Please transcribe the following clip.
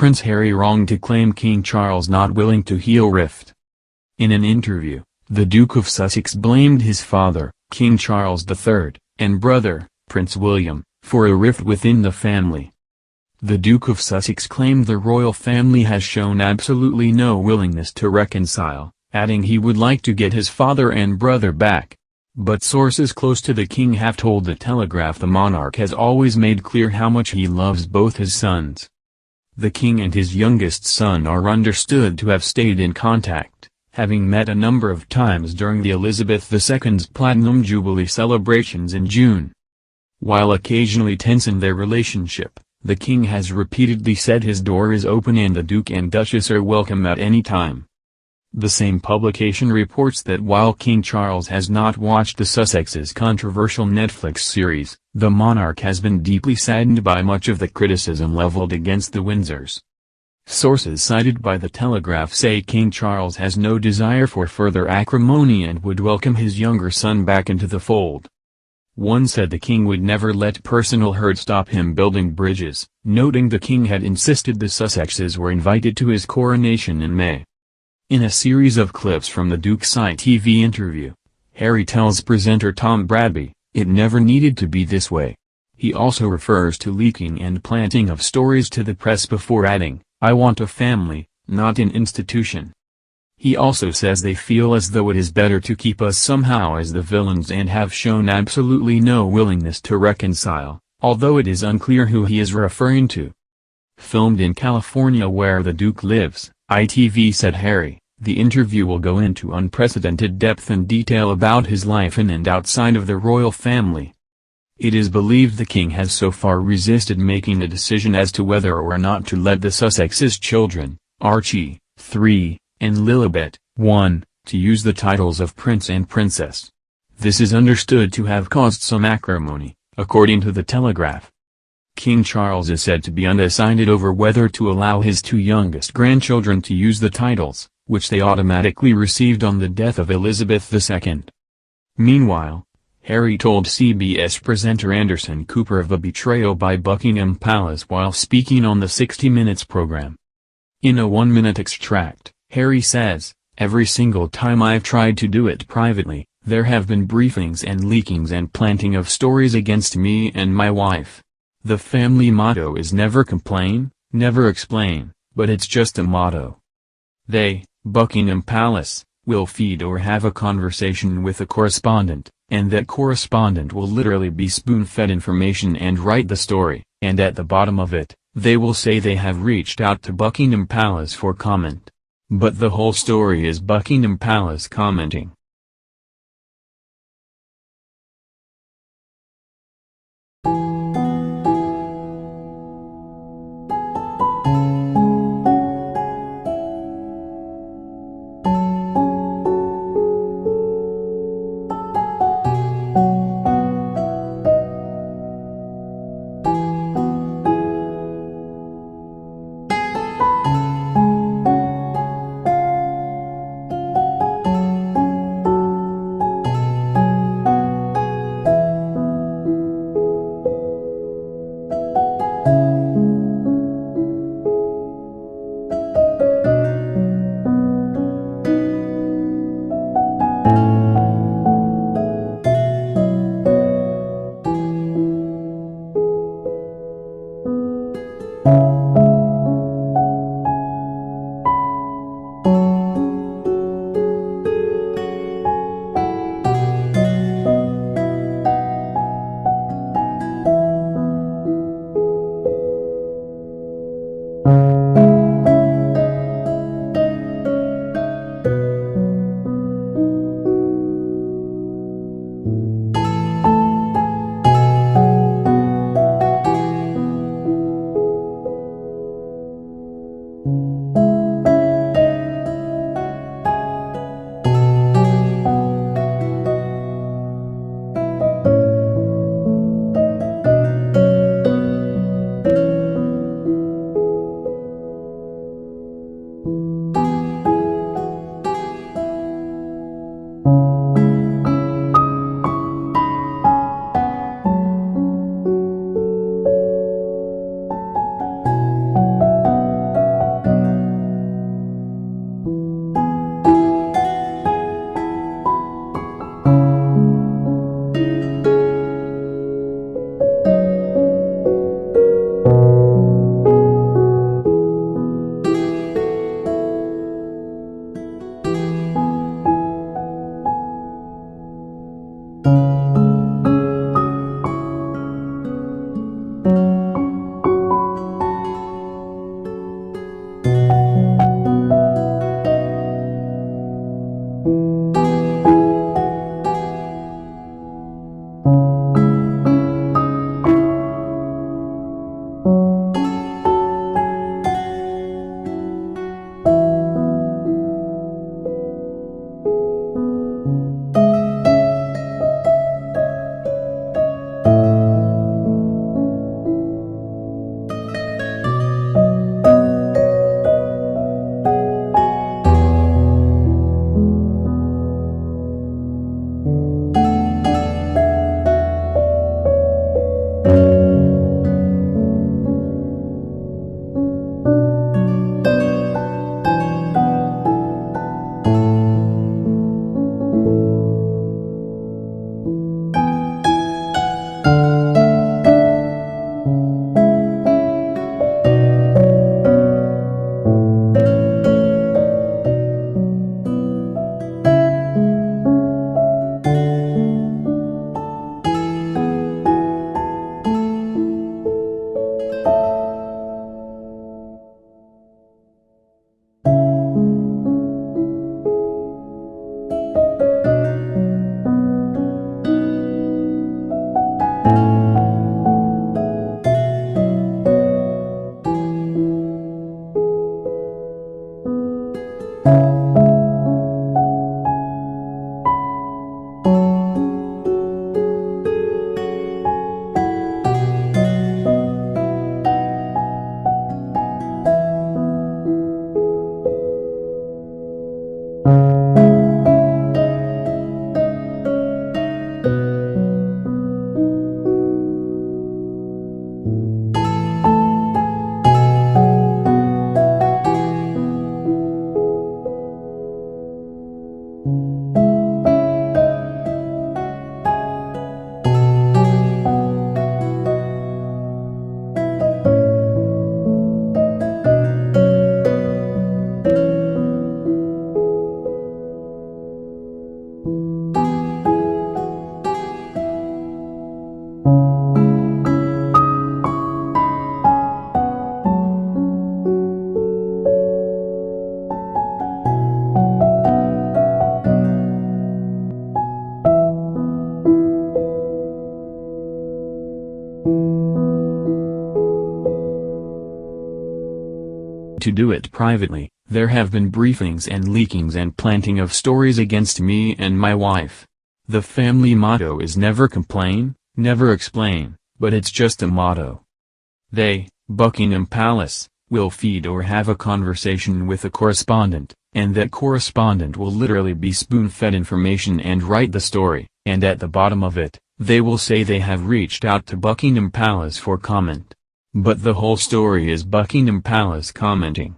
Prince Harry wrong to claim King Charles not willing to heal rift? In an interview, the Duke of Sussex blamed his father, King Charles III, and brother, Prince William, for a rift within the family. The Duke of Sussex claimed the royal family has shown absolutely no willingness to reconcile, adding he would like to get his father and brother back. But sources close to the king have told the Telegraph the monarch has always made clear how much he loves both his sons. The king and his youngest son are understood to have stayed in contact, having met a number of times during the Elizabeth II's Platinum Jubilee celebrations in June. While occasionally tense in their relationship, the king has repeatedly said his door is open and the Duke and Duchess are welcome at any time. The same publication reports that while King Charles has not watched the Sussexes' controversial Netflix series, the monarch has been deeply saddened by much of the criticism leveled against the Windsors. Sources cited by the Telegraph say King Charles has no desire for further acrimony and would welcome his younger son back into the fold. One said the king would never let personal hurt stop him building bridges, noting the king had insisted the Sussexes were invited to his coronation in May. In a series of clips from the Duke's ITV interview, Harry tells presenter Tom Bradby, "It never needed to be this way." He also refers to leaking and planting of stories to the press before adding, "I want a family, not an institution." He also says they feel as though it is better to keep us somehow as the villains and have shown absolutely no willingness to reconcile, although it is unclear who he is referring to. Filmed in California where the Duke lives, ITV said Harry, the interview will go into unprecedented depth and detail about his life in and outside of the royal family. It is believed the king has so far resisted making a decision as to whether or not to let the Sussexes' children, Archie, 3, and Lilibet, 1, to use the titles of prince and princess. This is understood to have caused some acrimony, according to the Telegraph. King Charles is said to be undecided over whether to allow his two youngest grandchildren to use the titles, which they automatically received on the death of Elizabeth II. Meanwhile, Harry told CBS presenter Anderson Cooper of a betrayal by Buckingham Palace while speaking on the 60 Minutes program. In a 1-minute extract, Harry says, "Every single time I've tried to do it privately, there have been briefings and leakings and planting of stories against me and my wife. The family motto is never complain, never explain, but it's just a motto. They, Buckingham Palace, will feed or have a conversation with a correspondent, and that correspondent will literally be spoon-fed information and write the story, and at the bottom of it, they will say they have reached out to Buckingham Palace for comment. But the whole story is Buckingham Palace commenting." to do it privately. There have been briefings and leakings and planting of stories against me and my wife. The family motto is never complain, never explain, but it's just a motto. They, Buckingham Palace, will feed or have a conversation with a correspondent, and that correspondent will literally be spoon-fed information and write the story, and at the bottom of it, they will say they have reached out to Buckingham Palace for comment. But the whole story is Buckingham Palace commenting.